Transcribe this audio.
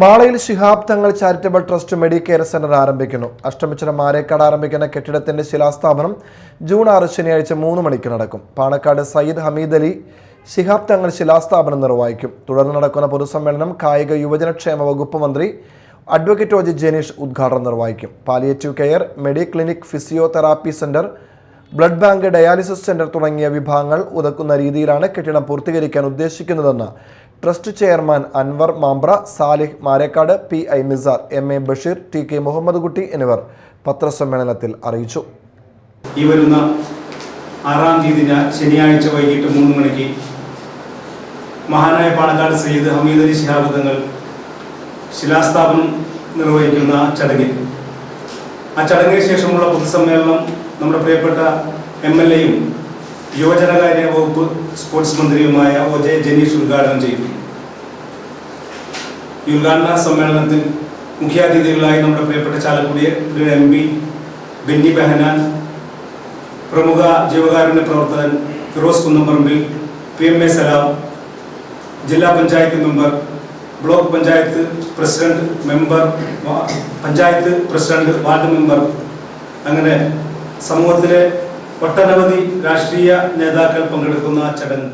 മാളയിൽ Shihab Thangal charitable trust Medicare centre ആരംഭിക്കുന്നു. അഷ്ടമിച്ചിറ മാരേക്കാട് ആരംഭിക്കുന്ന കെട്ടിടത്തിന്റെ ശിലാസ്ഥാപനം ജൂൺ 6 ശനിയാഴ്ച 3 മണിക്ക് നടക്കും. പാണക്കാട് സയ്യിദ് ഹമീദ് അലി ശിഹാബ് തങ്ങൾ ശിലാസ്ഥാപനം നിർവഹിക്കും. തുടർന്ന് നടക്കുന്ന പൊതുസമ്മേളനം കായിക യുവജനക്ഷേമ വകുപ്പ് മന്ത്രി അഡ്വക്കേറ്റ് ഒ ജെ ജനീഷ് ഉദ്ഘാടനം നിർവഹിക്കും. Palliative care, medi clinic, physiotherapy centre, blood bank, dialysis centre തുടങ്ങിയ വിഭാഗങ്ങൾ ഉതക്കുന്ന രീതിയിലാണ് കെട്ടിടം പൂർത്തീകരിക്കാൻ ഉദ്ദേശിക്കുന്നതെന്ന് trust chairman Anwar Mampra, Salih Marekkad, PI Nisar, MA Basheer, TK Muhammad Kutty എന്നിവർ പത്രസമ്മേളനത്തിൽ അറിയിച്ചു. ഈ വരുന്ന 6-ാം തീയതി ശനിയാഴ്ച വൈകിട്ട് 3 മണിക്ക് മഹാനായ പാണക്കാട് സയ്യിദ് ഹമീദ് അലി ശിഹാബ് തങ്ങൾ ശിലാസ്ഥാപനം നിർവഹിക്കുന്ന ചടങ്ങിൽ ആ ചടങ്ങിന് ശേഷമുള്ള പൊതുസമ്മേളനം നമ്മുടെ പ്രിയപ്പെട്ട MLA-യും യുവജനകാര്യ വകുപ്പ് സ്പോർട്സ് മന്ത്രിയുമായ ഒ ജെ ജനീഷ് ഉദ്ഘാടനം ചെയ്തു. ഈ ഉദ്ഘാടന സമ്മേളനത്തിൽ മുഖ്യാതിഥികളായി നമ്മുടെ പ്രിയപ്പെട്ട ചാലക്കുടി MP ബെന്നി ബെഹനാൻ, പ്രമുഖ ജീവകാരുണ്യ പ്രവർത്തകൻ ഫിറോസ് കുന്നംപറമ്പിൽ, PMA സലാം, ജില്ലാ panchayat member, block panchayat president member, panchayat president, ward member, അങ്ങനെ സമൂഹത്തിലെ ഒട്ടനവധി രാഷ്ട്രീയ നേതാക്കൾ പങ്കെടുക്കുന്ന ചടങ്ങ്